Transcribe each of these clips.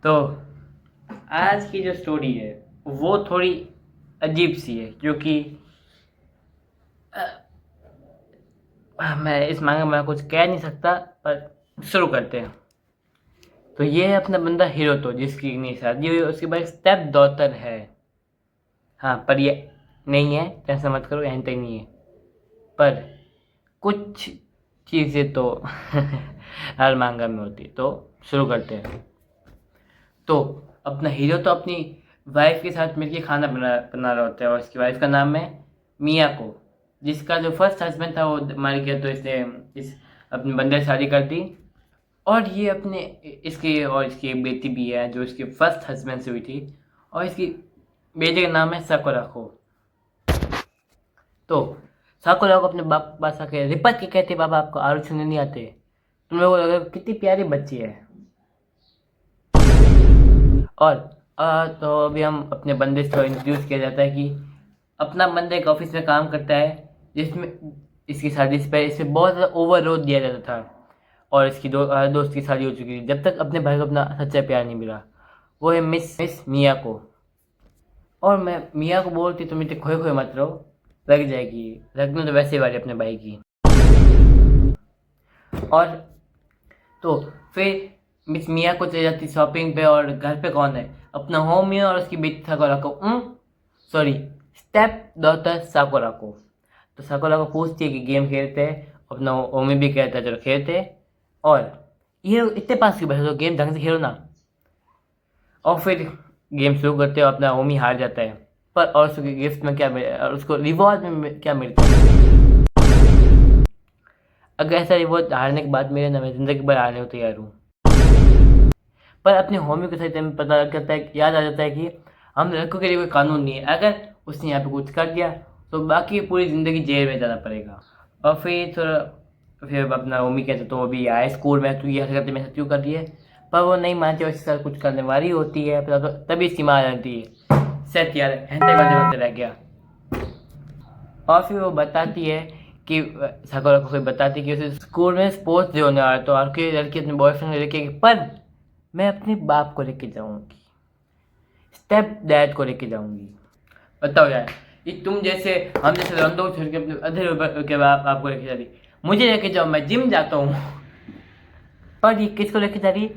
तो आज की जो स्टोरी है वो थोड़ी अजीब सी है, क्योंकि मैं इस मांगे में कुछ कह नहीं सकता, पर शुरू करते हैं। तो ये है अपना बंदा हीरो, तो जिसकी नहीं शादी हुई, उसके बाद स्टेप डॉटर है। हाँ, पर ये नहीं है, टेंशन मत करो, यहाँ तक नहीं है। पर कुछ चीज़ें तो हर मांगा में होती है। तो शुरू करते हैं। तो अपना हीरो तो अपनी वाइफ के साथ मिलकर खाना बना रहा होता है, और उसकी वाइफ का नाम है मियाको। जिसका जो फर्स्ट हस्बैंड था वो मार गया, तो इसने इस अपने बंदे से शादी कर दी। और ये अपने इसकी एक बेटी भी है जो इसके फर्स्ट हस्बैंड से हुई थी, और इसकी बेटे का नाम है साकुराको। तो साकुराको अपने बाप के पास आके रिपट के कहते, बाबा आपको आरू छूने नहीं आते? तुम लोगों को लगा कितनी प्यारी बच्ची है। और तो अभी हम अपने बंदे से इंट्रोड्यूस किया जाता है कि अपना बंदा एक ऑफिस में काम करता है, जिसमें इसकी शादी से पहले इसे बहुत ज़्यादा ओवरलोड दिया जाता था। और इसकी दोस्त की शादी हो चुकी थी, जब तक अपने भाई को अपना सच्चा प्यार नहीं मिला। वो है मिस मिया को। और मैं मिया को बोलती तुम इतने खोए खोए मत रहो, लग जाएगी, लगने तो वैसे वाली अपने भाई की। और तो फिर मिस मिया को चली जाती शॉपिंग पे, और घर पे कौन है? अपना होमी और उसकी बेटी साकुरा को, सॉरी, स्टेप डॉटर साकुरा को। तो साकुरा को पूछती है कि गेम खेलते हैं, अपना होमी भी कहता है चलो खेलते हैं। और ये इतने पास क्यों बैठे हो, गेम ढंग से खेलो ना। और फिर गेम शुरू करते हो, अपना होमी हार जाता है। पर और उसके गिफ्ट में क्या मिले, और उसको रिवॉर्ड में क्या मिलता है? अगर ऐसा रिवॉर्ड हारने के बाद मिले ना, मैं जिंदगी भर हारने को तैयार हूँ। पर अपने होमी को सही टाइम पता लग जाता है, याद आ जाता है कि हम लड़कों के लिए कोई कानून नहीं है, अगर उसने यहाँ पे कुछ कर दिया तो बाकी पूरी ज़िंदगी जेल में जाना पड़ेगा। और फिर थोड़ा फिर अपना होमी कहते तो वो भी आए स्कूल में, तू ये हरकतें मेरे साथ क्यों कर रही है? पर वो नहीं मानती, और इसके साथ कुछ करने वाली होती है, तभी इसकी माँ आ जाती है। सेट यार, हंसते बातें रह गया। और फिर वो बताती है कि साकुरा को फिर बताती है कि उसे स्कूल में स्पोर्ट्स डे होने वाला, तो और कोई लड़की अपने बॉयफ्रेंड को लेके, पर मैं अपने बाप को लेके जाऊंगी, स्टेप डैड को लेके जाऊंगी। बताओ यार, ये तुम जैसे हम जैसे रंदों को छोड़ के अपने अधेरे उम्र के बाप आपको लेके जा रही, मुझे लेके जाओ, मैं जिम जाता हूँ। पर ये किसको लेके जा रही?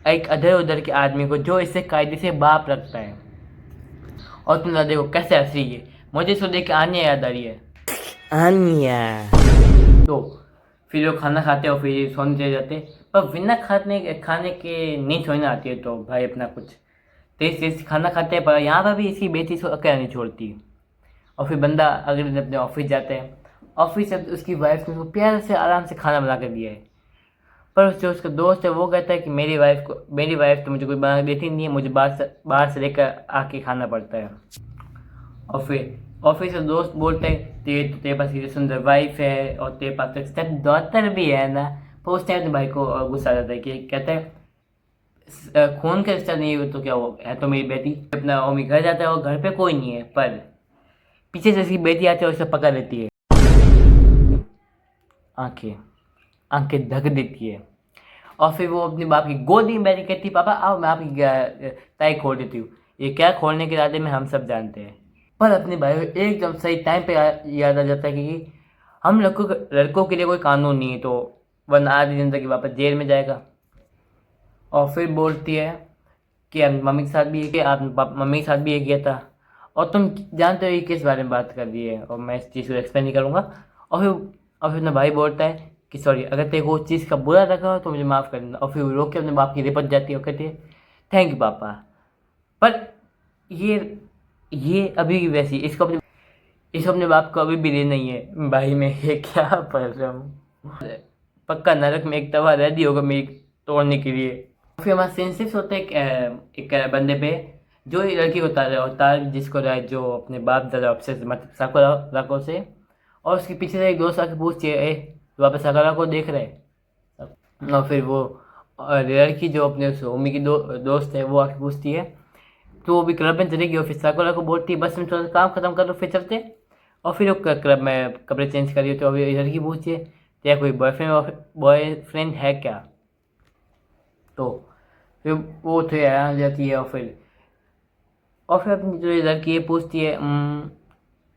एक अधर उधर के आदमी को जो इससे कायदे से बाप रखता है। और तुम देखो कैसे हंस रही है, मुझे इसको देख के आन्या याद आ रही है। आन्या। तो फिर वो खाना खाते और फिर सोने चले जाते। पर बिना खाने के नींद सोने आती है, तो भाई अपना कुछ तेज तेज खाना खाते हैं, पर यहाँ पर भी इसकी बेटी इसको अकेला नहीं छोड़ती। और फिर बंदा अगले दिन अपने ऑफिस जाते हैं। ऑफिस से उसकी वाइफ ने उसको प्यार से आराम से खाना बना कर दिया है। पर जो उसका दोस्त है वो कहता है कि मेरी वाइफ तो मुझे कोई बना के देती नहीं है, मुझे बाहर से लेकर आके खाना पड़ता है। और फिर ऑफिस से दोस्त बोलते हैं तेरे पास ये सुंदर वाइफ है, और तेरे पास तो स्टेप डॉटर भी है ना। पर उस टाइम भाई को गुस्सा आ जाता है कि कहता है खून का रिश्ता नहीं हो तो क्या हो, है तो मेरी बेटी। अपना मम्मी घर जाता है और घर पे कोई नहीं है, पर पीछे से उसकी बेटी आती है और उसे पकड़ लेती है। आंखें आंखें ढक देती है। और फिर वो अपने बाप की गोदी में बैठ के कहती है, पापा आओ मैं आपकी टाई खोल देती हूँ। ये क्या खोलने के इरादे में हम सब जानते हैं। पर अपने भाई को एकदम सही टाइम पे याद आ जाता है कि हम लड़कों के लिए कोई कानून नहीं है, तो वरना आधी जिंदगी वापस जेल में जाएगा। और फिर बोलती है कि अब मम्मी के साथ भी ये किया, आप मम्मी के साथ भी ये किया था, और तुम जानते हो ये किस बारे में बात कर रही है, और मैं इस चीज़ को एक्सप्लेन नहीं करूँगा। और फिर अपना भाई बोलता है कि सॉरी, अगर तेरे को उस चीज़ का बुरा लगा हो तो मुझे माफ़ कर देना। और फिर वो रो के अपने बाप की रिपट जाती है और कहती है थैंक यू पापा। पर ये अभी भी वैसी, इसको अपने बाप को अभी भी रे नहीं है। भाई मैं ये क्या पढ़ रहा हूँ, पक्का नरक में एक तवा रेडी होगा मेरी तोड़ने के लिए। फिर हमारा सेंसिस होता है एक बंदे पे, जो ये लड़की को होता है जिसको जो अपने बाप दादा ऑब्सेस मतलब साकुरा से। और उसके पीछे से एक दोस्त आके पूछती है, ए तो वापस साकुरा को देख रहे हैं? और फिर वो लड़की जो अपने उस उम्मी की दोस्त है वो आके पूछती है, तो वो भी क्लब में चलेगी। और फिर साकुरा को बोलती है बस में थोड़ा काम खत्म कर लो फिर चलते। और फिर वो क्लब में कपड़े चेंज करी तो अभी लड़की पूछती है तेरा कोई बॉयफ्रेंड है क्या? तो फिर वो तो हैरान हो जाती है और फिर अपनी जो ये लड़की है पूछती है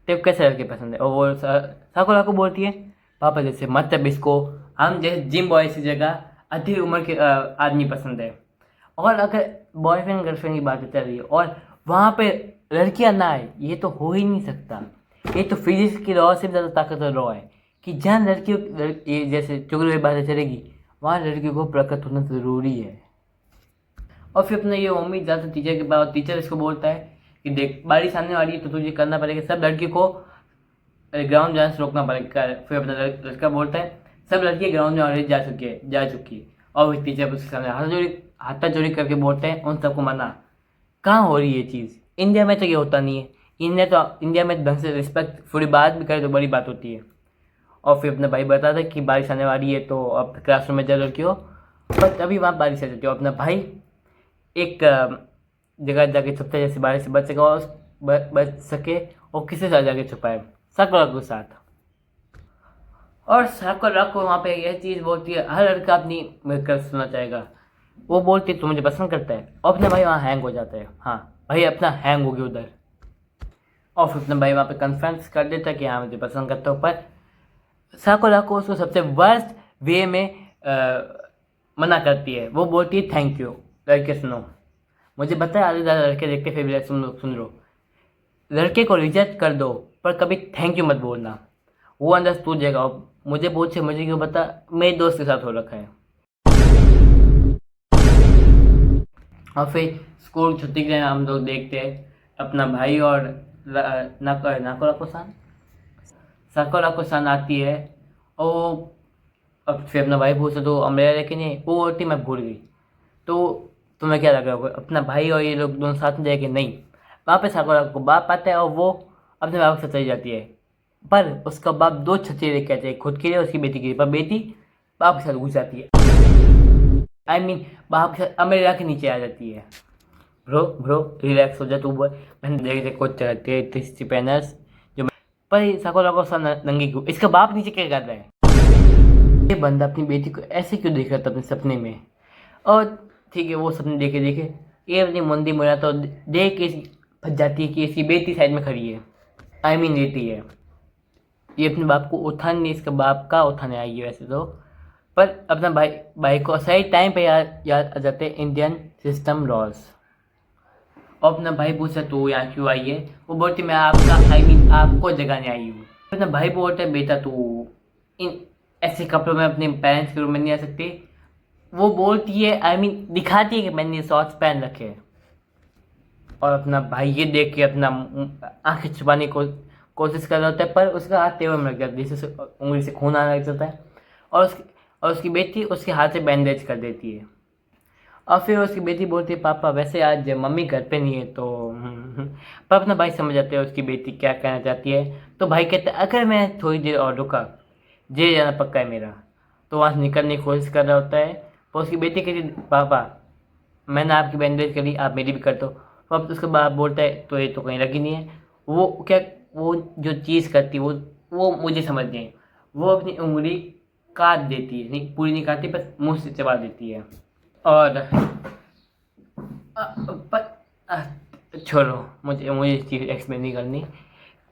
तेरे कैसे लड़के पसंद है, और वो साकुरा को बोलती है पापा जैसे मतलब इसको हम जैसे जिम बॉय की जगह अधिक उम्र के आदमी पसंद है। और अगर बॉयफ्रेंड गर्लफ्रेंड की बात चल रही है और वहाँ पे लड़कियां ना आए, ये तो हो ही नहीं सकता। ये तो फिजिक्स की लॉ से भी ज़्यादा ताकतवर लॉ है कि जहाँ ये जैसे चुगली हुई बातें चलेगी वहाँ लड़कियों को प्रकट होना ज़रूरी है। और फिर अपने ये उम्मीद जाता टीचर के पास, टीचर इसको बोलता है कि देख बारिश आने वाली है तो तुझे करना पड़ेगा, सब लड़कियों को ग्राउंड जाने से रोकना पड़ेगा। फिर अपना लड़का बोलता है सब लड़कियाँ ग्राउंड में ऑलरेडी जा चुकी है। और फिर टीचर उसके सामने हाथा चोरी करके बोलते हैं उन सबको मना। कहाँ हो रही है ये चीज़? इंडिया में तो ये होता नहीं है। इंडिया में ढंग से रिस्पेक्ट थोड़ी बात भी करे तो बड़ी बात होती है। और फिर अपना भाई बताता है कि बारिश आने वाली है तो अब क्लासरूम में जा लड़कियों, बट अभी वहाँ बारिश आ जाती है। अपना भाई एक जगह जाके छुपता है जैसे बारिश से बच सके और बच सके, और किसी साथ जाके छुपाए साकुरा के साथ। और साकुरा को वहाँ पे यह चीज़ बोलती है हर लड़का अपनी कर सुनना चाहेगा। वो बोलती है तू मुझे पसंद करता है, और अपना भाई वहाँ हैंग हो जाता है। हाँ भाई अपना हैंग हो गया उधर। और फिर अपना भाई वहाँ पे कन्फ्रेंस कर देता है कि हाँ मुझे पसंद करता हूँ, पर साकुरा को उसको सबसे वर्स्ट वे में मना करती है। वो बोलती है थैंक यू। लड़के सुनो, मुझे पता है आधे ज़्यादा लड़के देखते फिर भी सुन लो, लड़के को रिजेक्ट कर दो पर कभी थैंक यू मत बोलना, वो अंदर टूट जाएगा। और मुझे पूछे मुझे क्यों पता, मेरे दोस्त के साथ हो रखा है। और फिर स्कूल छुट्टी के हम लोग देखते हैं अपना भाई और साकुरा को सन आती है। और अब फिर अपना भाई पूछता तो अम्ब्रेला लेके नहीं, वो बोलती मैं भूल गई। तो तुम्हें क्या लग रहा होगा अपना भाई और ये लोग दोनों साथ में जाएंगे? नहीं, वहाँ पे साकुरा को बाप आता है और वो अपने बाप के साथ चली जाती है। पर उसका बाप दो छतरी लेके आते हैं, खुद के लिए और उसकी बेटी के लिए। पर बेटी बाप के साथ घुस जाती है, बाप के साथ अम्ब्रेला के नीचे आ जाती है। ब्रो रिलैक्स हो जा तू। मैंने देखे कुछ थे पैनर्स जो, पर साकुरा को सब नंगी क्यों, इसका बाप नीचे क्या कर रहा है? ये बंदा अपनी बेटी को ऐसे क्यों देख रहा था अपने सपने में? और ठीक है वो सपने देखे ये अपनी मुंडी मुड़ा तो देख के फंस जाती है कि इसकी बेटी साइड में खड़ी है, लेटी है। ये अपने बाप को उठाने, इसका बाप का उठाने आई है वैसे तो, पर अपना भाई को सही टाइम पे याद आ जाते हैं इंडियन सिस्टम लॉज। और अपना भाई पूछता तू यहाँ क्यों आई है? वो बोलती मैं आपका आपको जगाने आई हूँ। अपना भाई बोलता है बेटा तू इन ऐसे कपड़ों में अपने पेरेंट्स के रूम में नहीं आ सकती। वो बोलती है दिखाती है कि मैंने शॉर्ट्स पहन रखे हैं। और अपना भाई ये देख के अपना आंखें छुपाने को कोशिश कर रहा होता है, पर उसका हाथ तेवर में लग जाता है जिससे उंगली से खून आने लग जाता है। और उसकी बेटी उसके हाथ से बैंडेज कर देती है। और फिर उसकी बेटी बोलती है पापा वैसे आज मम्मी घर पे नहीं है तो पर अपना भाई समझ जाते हैं उसकी बेटी क्या कहना चाहती है। तो भाई कहता है अगर मैं थोड़ी देर और रुका जेल जाना पक्का है मेरा। तो वहाँ से निकलने की कोशिश कर रहा होता है, तो उसकी बेटी कहती पापा मैंने आपकी बैंडेज करी, आप मेरी भी कर दो। तो अब उसके बाप बोलता है तो ये तो कहीं लगी नहीं है। वो जो चीज़ करती है वो मुझे समझ नहीं है। वो अपनी उंगली काट देती है, नहीं पूरी नहीं काटती, बस मुंह से चबा देती है। और छोड़ो, मुझे चीज़ एक्सप्लेन नहीं करनी।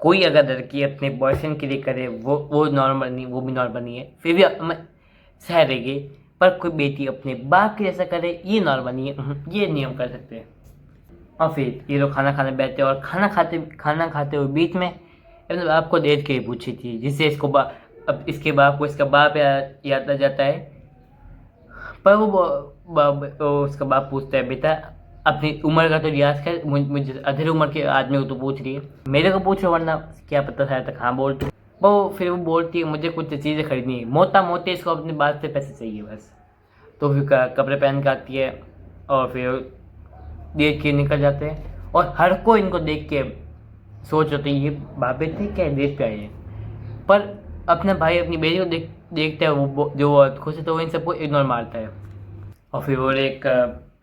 कोई अगर लड़की अपने बॉयफ्रेंड के लिए करे वो नॉर्मल नहीं, वो भी नॉर्मल नहीं है, फिर भी सह रहेगी। पर कोई बेटी अपने बाप के जैसा करे ये नॉर्मल नहीं है, ये नहीं हम कर सकते। और फिर ये लोग खाना खाने बैठते और खाना खाते हुए बीच में अपने बाप को देख के पूछी थी, जिससे अब इसके बाप को इसका बाप याद आ जाता है। पर उसका बाप पूछता है बेटा अपनी उम्र का तो रियाज कर, मुझे अधेड़ उम्र के आदमी को तो पूछ रही है, मेरे को पूछो वरना क्या पता था तक हाँ बोल। फिर वो बोलती है मुझे कुछ चीज़ें खरीदनी है, मोटे इसको अपने बात से पैसे चाहिए बस। तो फिर कपड़े पहन के आती है और फिर देख के निकल जाते हैं। और हर कोई इनको देख के सोच होती है ये बापे थे क्या देश पे आए हैं। पर अपना भाई अपनी बेटी को देखता है, वो जो बहुत खुश है तो वो इन सबको इग्नोर मारता है। और फिर वो एक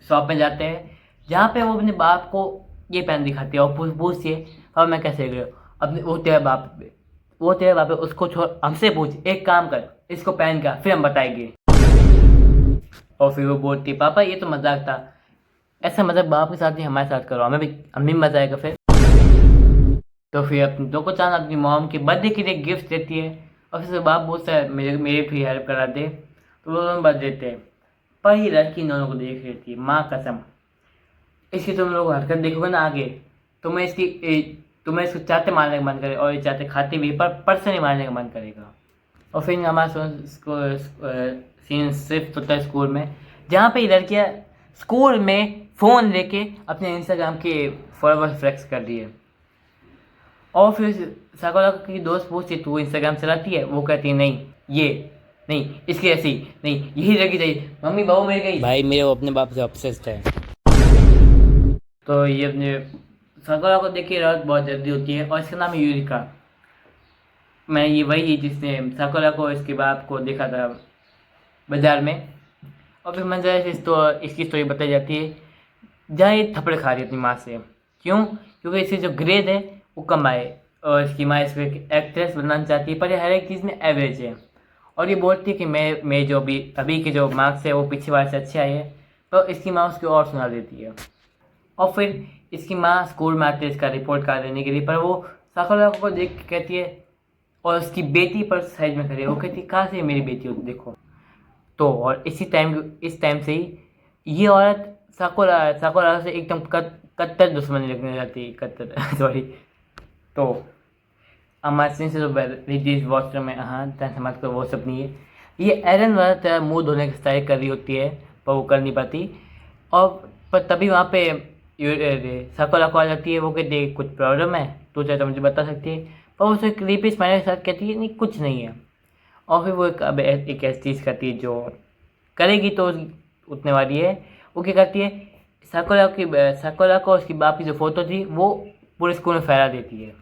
शॉप में जाते हैं जहाँ पे वो अपने बाप को ये पहन दिखाती है और पूछती है अब मैं कैसे गया अपने वो तेरा बाप है उसको छोड़, हमसे पूछ, एक काम कर इसको पहन कर फिर हम बताएंगे। और फिर वो बोलती है पापा ये तो मजाक था, ऐसा मतलब बाप के साथ ही हमारे साथ करो, हमें भी मजा आएगा फिर। तो फिर अपनी दो को चांद अपनी मॉम के बर्थडे के लिए गिफ्ट देती है, और फिर बाप बोलता है मेरे मेरे भी हेल्प करा दे, तो वो दोनों बच देते हैं। पर ये लड़की इन दोनों को देख लेती है, माँ कसम। इसकी तुम लोग हरकत देखोगे ना आगे, तुम्हें इसको चाहते मारने का मन करे, और ये चाहते खाते भी, पर पर्सनली मारने का मन करेगा। और फिर हमारा सीन सिर्फ होता है स्कूल में, जहाँ पे ये लड़कियाँ स्कूल में फ़ोन लेके अपने इंस्टाग्राम के फॉलोवर्स फ्लेक्स कर रही है। और फिर साकोला की दोस्त पूछती तू इंस्टाग्राम चलाती है, वो कहती है नहीं, ये नहीं, इसकी ऐसी नहीं, यही लड़की चाहिए, मम्मी बहू मेरी गई। भाई मेरे वो अपने बाप से ऑब्सेस्ड है। तो ये अपने साकोला को देख के रात बहुत जल्दी होती है, और इसका नाम है यूरिका। मैं ये वही है जिसने साकोला को इसके बाप को देखा था बाजार में। और फिर मंजर इसकी स्टोरी बताई जाती है, जहाँ ये थप्पड़ खा रही है अपनी माँ से। क्यों? क्योंकि इसकी जो ग्रेड है वो कम आए, और इसकी माँ इसको एक एक्ट्रेस बनाना चाहती है, पर ये हर एक चीज़ में एवरेज है। और ये बोलती है कि मैं जो अभी के जो मार्क्स है वो पिछली बार से अच्छे आए हैं, तो इसकी माँ उसको और सुना देती है। और फिर इसकी माँ स्कूल में आती है इसका रिपोर्ट कार्ड देने के लिए, पर वो साकोला को देख के कहती है, और उसकी बेटी पर साइड में खड़ी है, वो कहती है कहाँ से मेरी बेटी हो देखो। तो और इस टाइम से ही ये औरत साकोरा से एकदम कट्टर दुश्मनी लगने जाती है, कट्टर सॉरी। तो हमारे से जो रिदीज वॉशरूम में, हाँ समाज को वो सब नहीं है, ये एरन वाला तरह मुँह धोने की स्टाइल कर रही होती है, पर वो कर नहीं पाती। और पर तभी वहाँ पे साकोरा को आ जाती है, वो कहती है कुछ प्रॉब्लम है, तो चाहे तो मुझे बता सकती है। पर उसे क्रीपी स्माइल के साथ कहती है नहीं कुछ नहीं है। और फिर वो एक ऐसी चीज़ करती है जो करेगी तो उतने वाली है। वो क्या करती है, साकोरा को उसकी बाप की जो फ़ोटो थी वो पूरे स्कूल में फहरा देती है।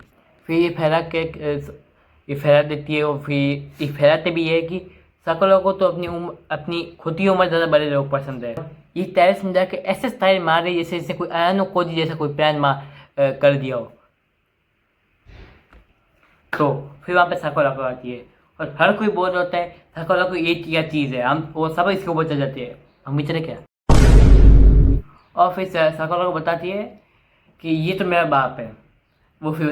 फिर ये फहरा देती है, और फिर ये फहराते भी है कि साकोरा को तो अपनी खुद की उम्र ज़्यादा बड़े लोग पसंद है। ये टेरेस में जाके ऐसे स्टाइल मार रही है जैसे कोई अयानो कोजी जैसा कोई प्लान कर दिया हो। तो फिर वहाँ पे साकोरा को आती है, और हर कोई बोल रहा होता है साकोरा को ये क्या चीज़ है, हम वो सब इसके ऊपर चल जाते हैं, हम भी चले क्या। और फिर साकोरा को बताती है कि ये तो मेरा बाप है। वो फिर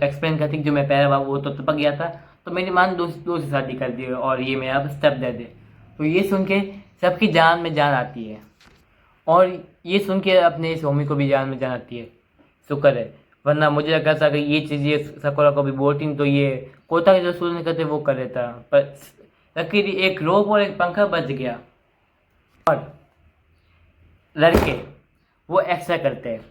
एक्सप्लेन करती है कि जो मेरा पहला बाप वो तो टपक गया था, तो मेरी माँ ने दूसरी शादी कर दी, और ये मेरा स्टेप डैड है। तो ये सुन के सबकी जान में जान आती है, और ये सुन के अपने इस होमी को भी जान में जान आती है। शुक्र है, वरना मुझे लगा था कि ये चीज़ ये साकोरा को भी बोलती तो ये कोटा के जो शुरू नहीं करते वो कर देता, पर लकीली एक रोप और एक पंखा बच गया। और लड़के वो एक्स्ट्रा करते हैं,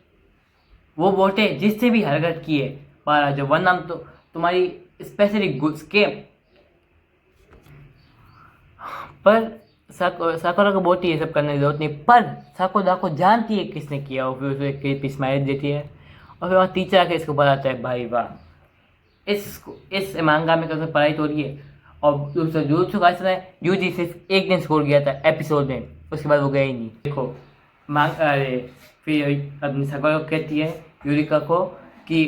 वो बोलते जिससे भी हरकत की है पारा जो वरना तो तुम्हारी स्पेशली गुड्स के। पर साकोरा को बोलती है सब करने की जरूरत नहीं, पर साकोरा को जानती है किसने किया, और फिर उसे स्माइल देती है। और फिर वहाँ टीचर आके इसको बताता है भाई वाह, इस मांगा में कभी पढ़ाई तो रही है। और दूसरा जुजुत्सु काइसेन है, यूजी सिर्फ एक दिन स्कोर गया था एपिसोड में, उसके बाद वो गया ही नहीं। देखो अरे फिर अपनी साकोरा को कहती है यूरिका को कि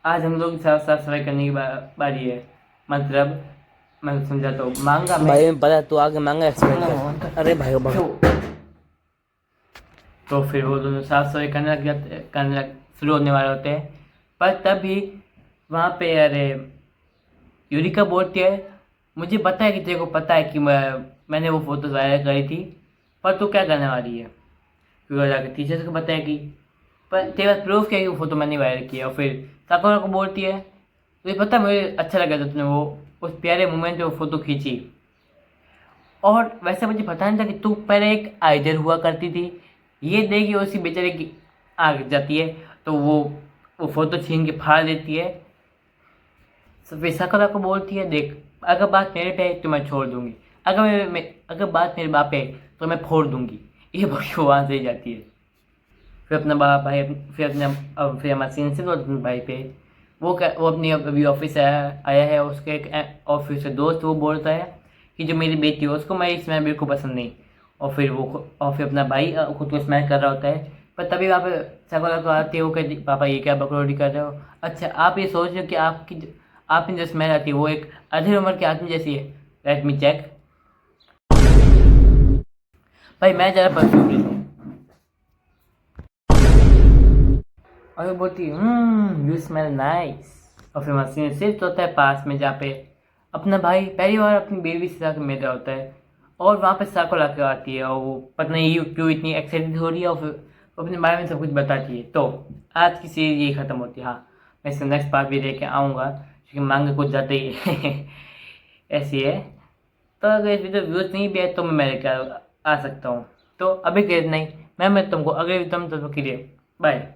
आज हम लोग साफ सफाई करने की बारी है। मतलब मैं समझाता हूँ, मांगा में भाई पता तू आगे मांगा एक्सप्लेन कर। अरे भाई तो फिर वो दोनों साफ सफाई करने शुरू होने वाले होते हैं। पर तभी वहाँ पे अरे यूरिका बोलती है मुझे पता है कि तेरे को पता है कि मैंने वो फोटोज वायरल करी थी, पर तू क्या करने वाली है। फिर वो जाकर टीचर्स को बताया कि पर तेरे पास प्रूफ क्या है कि वो फोटो मैंने वायरल किया। और फिर साकोरा को बोलती है तुझे पता मुझे अच्छा लगा था तुमने वो उस प्यारे मोमेंट में वो फ़ोटो खींची, और वैसे मुझे पता नहीं था कि तू पहले एक आइडल हुआ करती थी। ये देखिए उसी बेचारे की आग जाती है, तो वो फ़ोटो छीन के फाड़ देती है। फिर साकोरा को बोलती है देख अगर बात मेरे पे है तो मैं छोड़ दूँगी, अगर बात मेरे बाप पे है तो मैं फोड़ दूँगी। ये बच्ची वहाँ से ही जाती है। फिर अपना भाई फिर हमारा सीन से अपने भाई पे वो अपनी अभी ऑफिस आया है, उसके एक ऑफिस से दोस्त वो बोलता है कि जो मेरी बेटी है उसको मैं स्मैल बिल्कुल पसंद नहीं। और फिर अपना भाई खुद को स्मैल कर रहा होता है, पर तभी वहाँ पे साकोरा को आती है, वो कहती पापा ये क्या बकरोड़ी कर रहे हो। अच्छा आप ये सोच रहे हो कि आपकी जो स्मेल आती है वो एक अधेड़ उम्र के आदमी जैसी है। Let me check. भाई मैं ज़रा परफ्यूम लेता हूँ। और वो बोलती यू स्मेल नाइस। और फिर वहाँ सीन सिर्फ होता है पास में जहाँ पे अपना भाई पहली बार अपनी बेबी से जाकर मिल रहा होता है, और वहाँ पे साको लाकर आती है, और वो पता नहीं क्यों इतनी एक्साइटेड हो रही है, और फिर वो अपने बारे में सब कुछ बताती है। तो आज की सीरीज यही ख़त्म होती है। हाँ, मैं इसका नेक्स्ट पार्ट भी लेके आऊँगा, क्योंकि मांगे कुछ ज़्यादा ही है। ऐसी है। तो अगर इस वीडियो व्यूज़ नहीं भी है तो मैं मेरे क्या आ सकता हूँ। तो अभी के लिए नहीं, मैं तुमको अगले वीडियो में, तब तक के लिए बाय।